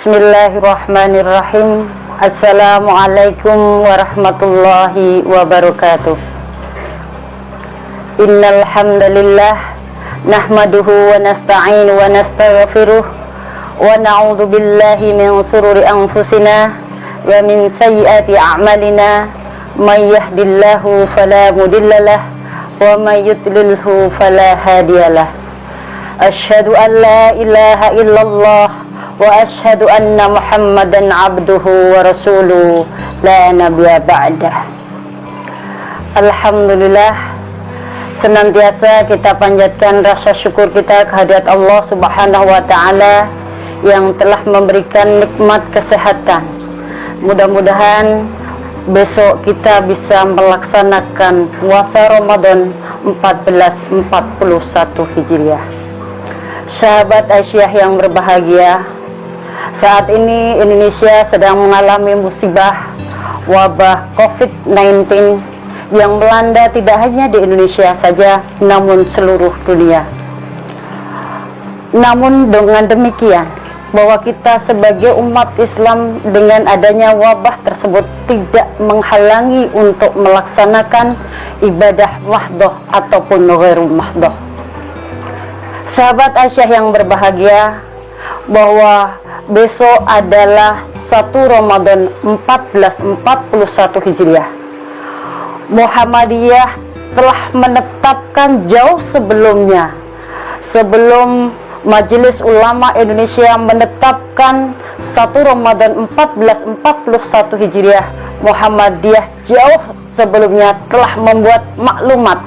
Bismillahirrahmanirrahim. Assalamualaikum warahmatullahi wabarakatuh. Innal hamdalillah nahmaduhu wa nasta'inu wa nastaghfiruh wa na'udzu billahi min shururi anfusina wa min sayyiati a'malina. May yahdihillahu fala mudhillalah wa may yudlilhu fala hadiyalah. Asyhadu an la ilaha illallah wa asyhadu anna Muhammadan abduhu wa rasuluh la nabiyya ba'dah. Alhamdulillah, senantiasa kita panjatkan rasa syukur kita kehadirat Allah Subhanahu wa taala yang telah memberikan nikmat kesehatan. Mudah-mudahan besok kita bisa melaksanakan puasa Ramadan 1441 Hijriah. Sahabat Aisyah yang berbahagia, saat ini Indonesia sedang mengalami musibah wabah COVID-19 yang melanda tidak hanya di Indonesia saja, namun seluruh dunia. Namun dengan demikian, bahwa kita sebagai umat Islam dengan adanya wabah tersebut tidak menghalangi untuk melaksanakan ibadah mahdoh ataupun ghairu mahdoh. Sahabat Aisyah yang berbahagia, bahwa besok adalah 1 Ramadan 1441 Hijriah. Muhammadiyah telah menetapkan jauh sebelumnya, sebelum Majelis Ulama Indonesia menetapkan 1 Ramadan 1441 Hijriah, Muhammadiyah jauh sebelumnya telah membuat maklumat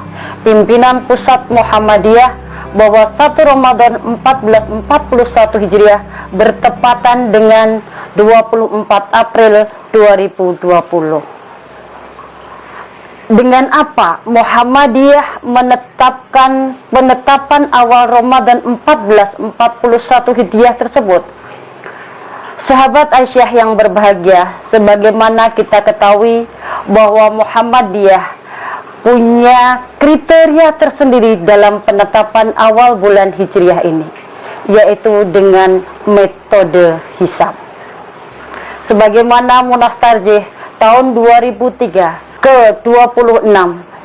pimpinan pusat Muhammadiyah bahwa 1 Ramadan 1441 Hijriah bertepatan dengan 24 April 2020. Dengan apa Muhammadiyah menetapkan penetapan awal Ramadan 1441 Hijriah tersebut? Sahabat Aisyah yang berbahagia, sebagaimana kita ketahui bahwa Muhammadiyah punya kriteria tersendiri dalam penetapan awal bulan Hijriah ini, yaitu dengan metode hisab. Sebagaimana Munas Tarjih tahun 2003 ke-26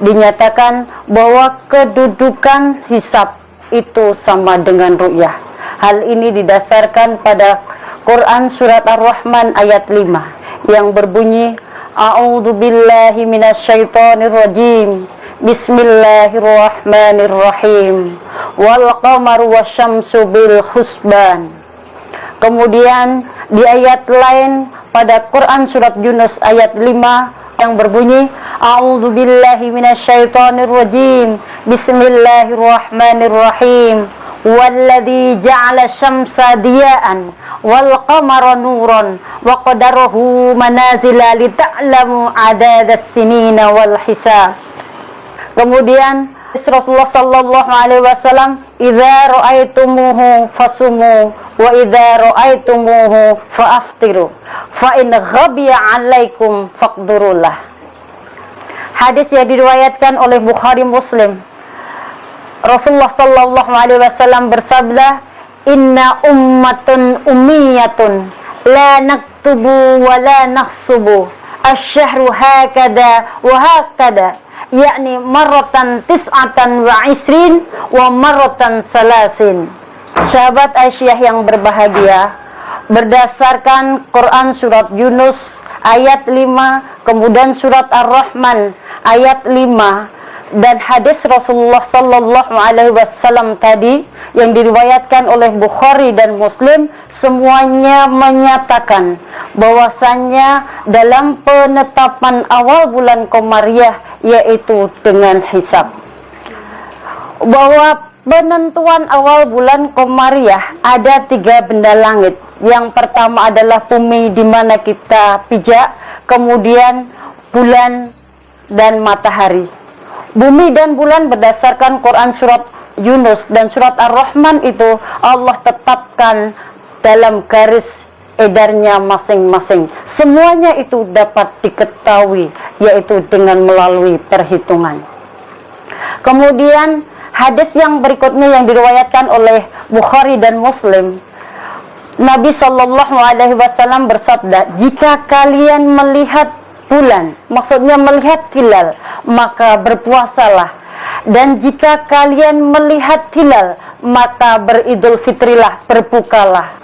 dinyatakan bahwa kedudukan hisab itu sama dengan ru'yah. Hal ini didasarkan pada Quran surat Ar-Rahman ayat 5 yang berbunyi, A'udzu billahi minasyaitonir rajim. Bismillahirrahmanirrahim. Wal qamaru wasyamsu bil husban. Kemudian di ayat lain pada Quran surat Yunus ayat 5 yang berbunyi, A'udzu billahi minasyaitonir rajim. Bismillahirrahmanirrahim. Walladzi ja'ala syamsa diya'an wal qamara nuran wa qadarahu manazila lita'lamu adadas sinina wal hisab. Kemudian Rasulullah sallallahu alaihi wasallam, idza ra'aitumuhu fasumu wa idza ra'aitumuhu fa'aftiru fa in ghabiya 'alaikum faqdurullah. Hadis yang diriwayatkan oleh Bukhari Muslim. Rasulullah sallallahu alaihi wasallam bersabda, inna ummatun ummiyatun la naktubu wa la nahsubu asy-syahru hakada wa hakada, yakni marratan tis'atan wa isrin wa marratan salasin. Sahabat Aisyah yang berbahagia, berdasarkan Quran surat Yunus ayat 5, kemudian surat Ar-Rahman ayat 5, dan hadis Rasulullah sallallahu alaihi wasallam tadi yang diriwayatkan oleh Bukhari dan Muslim, semuanya menyatakan bahwasannya dalam penetapan awal bulan Qamariyah, yaitu dengan hisab, bahwa penentuan awal bulan Qamariyah ada 3 benda langit. Yang pertama adalah bumi di mana kita pijak, kemudian bulan dan matahari. Bumi dan bulan berdasarkan Quran surat Yunus dan surat Ar-Rahman itu Allah tetapkan dalam garis edarnya masing-masing. Semuanya itu dapat diketahui, yaitu dengan melalui perhitungan. Kemudian hadis yang berikutnya yang diriwayatkan oleh Bukhari dan Muslim, Nabi Shallallahu Alaihi Wasallam bersabda, jika kalian melihat bulan, maksudnya melihat hilal, maka berpuasalah. Dan jika kalian melihat hilal, maka beridul fitrilah, berbukalah.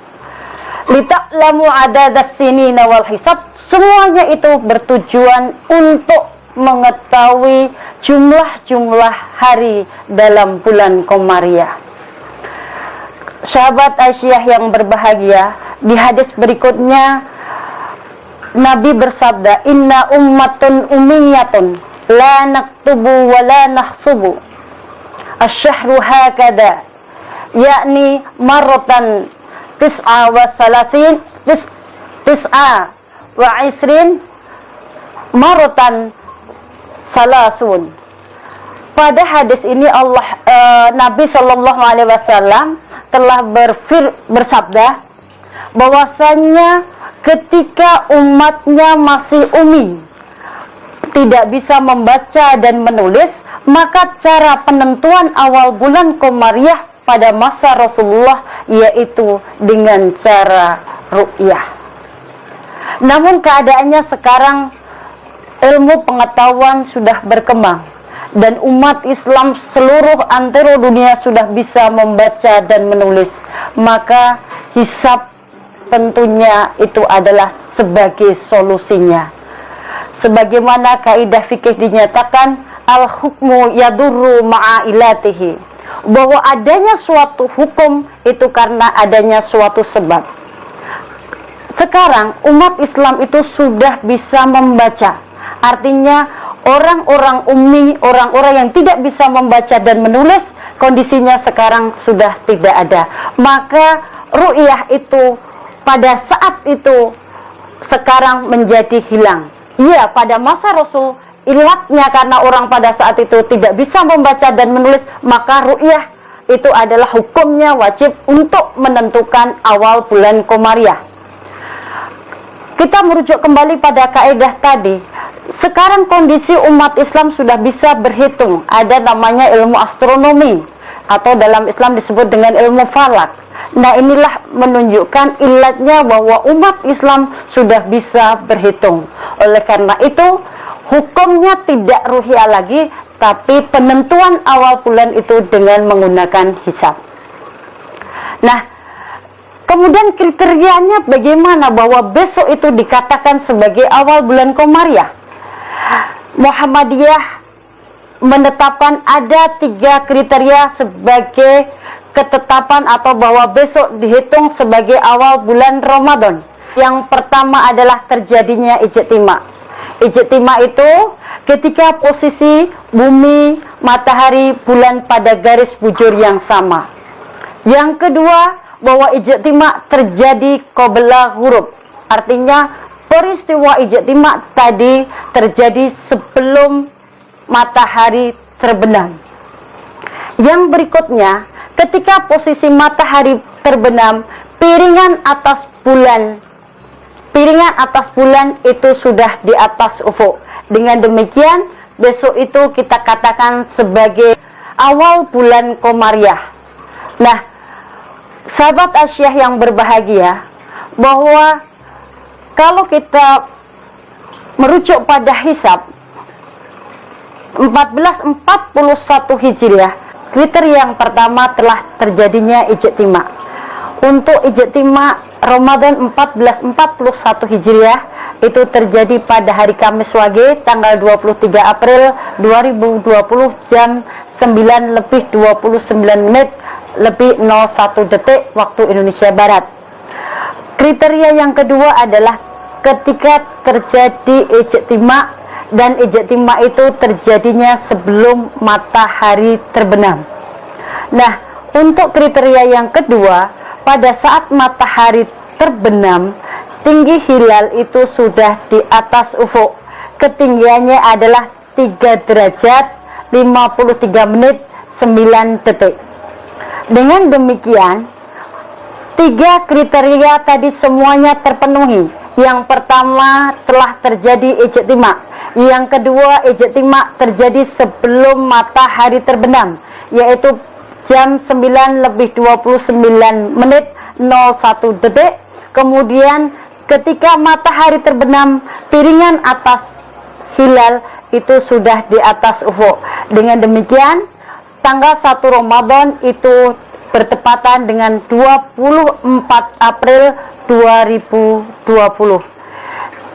Lita'lamu adadas sinina wal hisab. Semuanya itu bertujuan untuk mengetahui jumlah-jumlah hari dalam bulan Komariah. Sahabat Aisyah yang berbahagia, di hadis berikutnya Nabi bersabda, inna ummatun ummiyatun la naktubu wa la nahsubu asyhru hakada, yakni marratan tis'a wa salasin tis'a wa isrin marratan salasun. Pada hadis ini Nabi Shallallahu Alaihi Wasallam telah bersabda bahwasanya ketika umatnya masih ummi, tidak bisa membaca dan menulis, maka cara penentuan awal bulan Komariah pada masa Rasulullah yaitu dengan cara ru'yah. Namun keadaannya sekarang ilmu pengetahuan sudah berkembang dan umat Islam seluruh antero dunia sudah bisa membaca dan menulis, maka hisab tentunya itu adalah sebagai solusinya. Sebagaimana kaidah fikih dinyatakan, al-hukmu yadurru ma'ilatihi, bahwa adanya suatu hukum itu karena adanya suatu sebab. Sekarang umat Islam itu sudah bisa membaca. Artinya orang-orang ummi, orang-orang yang tidak bisa membaca dan menulis, kondisinya sekarang sudah tidak ada. Maka ru'yah itu pada saat itu sekarang menjadi hilang. Iya, pada masa Rasul ilatnya karena orang pada saat itu tidak bisa membaca dan menulis, maka ru'yah itu adalah hukumnya wajib untuk menentukan awal bulan Komariah. Kita merujuk kembali pada kaidah tadi. Sekarang kondisi umat Islam sudah bisa berhitung. Ada namanya ilmu astronomi, atau dalam Islam disebut dengan ilmu falak. Nah, inilah menunjukkan ilatnya bahwa umat Islam sudah bisa berhitung. Oleh karena itu, hukumnya tidak ru'yah lagi, tapi penentuan awal bulan itu dengan menggunakan hisab. Nah, kemudian kriterianya bagaimana bahwa besok itu dikatakan sebagai awal bulan Komariah? Muhammadiyah menetapkan ada 3 kriteria sebagai ketetapan atau bahwa besok dihitung sebagai awal bulan Ramadan. Yang pertama adalah terjadinya ijtima. Ijtima itu ketika posisi bumi, matahari, bulan pada garis bujur yang sama. Yang kedua, bahwa ijtima terjadi qabla ghurub. Artinya peristiwa ijtima tadi terjadi sebelum matahari terbenam. Yang berikutnya, ketika posisi matahari terbenam, piringan atas bulan itu sudah di atas ufuk. Dengan demikian, besok itu kita katakan sebagai awal bulan Komariah. Nah, sahabat Aisyah yang berbahagia, bahwa kalau kita merujuk pada hisab 1441 Hijriah, kriteria yang pertama telah terjadinya ijtima. Untuk ijtima Ramadan 1441 Hijriah itu terjadi pada hari Kamis Wage tanggal 23 April 2020 jam 9:29 waktu Indonesia Barat. Kriteria yang kedua adalah ketika terjadi ijtima, dan ijtima itu terjadinya sebelum matahari terbenam. Nah, untuk kriteria yang kedua, pada saat matahari terbenam, tinggi hilal itu sudah di atas ufuk. Ketinggiannya adalah 3 derajat 53 menit 9 detik. Dengan demikian, 3 kriteria tadi semuanya terpenuhi. Yang pertama telah terjadi ijtima. Yang kedua, ijtima terjadi sebelum matahari terbenam, yaitu jam 9:29 01 detik. Kemudian ketika matahari terbenam, piringan atas hilal itu sudah di atas ufuk. Dengan demikian, tanggal 1 Ramadan itu bertepatan dengan 24 April 2020.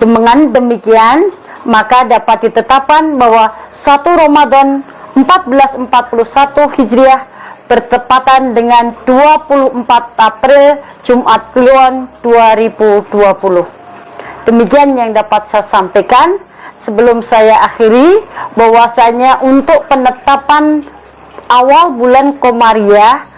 Dengan demikian, maka dapat ditetapkan bahwa 1 Ramadan 1441 Hijriah bertepatan dengan 24 April Jumat Kliwon 2020. Demikian yang dapat saya sampaikan. Sebelum saya akhiri, bahwasanya untuk penetapan awal bulan Komariah,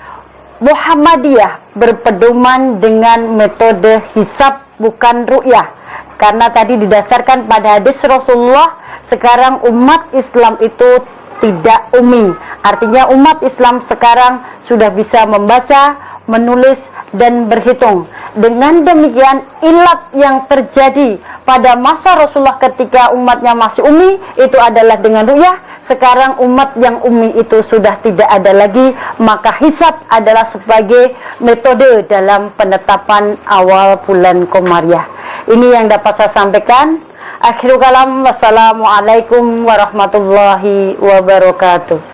Muhammadiyah berpedoman dengan metode hisab bukan ru'yah. Karena tadi didasarkan pada hadis Rasulullah, sekarang umat Islam itu tidak ummi. Artinya umat Islam sekarang sudah bisa membaca, menulis, dan berhitung. Dengan demikian, ilat yang terjadi pada masa Rasulullah ketika umatnya masih ummi itu adalah dengan ru'yah. Sekarang umat yang ummi itu sudah tidak ada lagi, maka hisab adalah sebagai metode dalam penetapan awal bulan Komariah. Ini yang dapat saya sampaikan. Akhirul kalam, wassalamualaikum warahmatullahi wabarakatuh.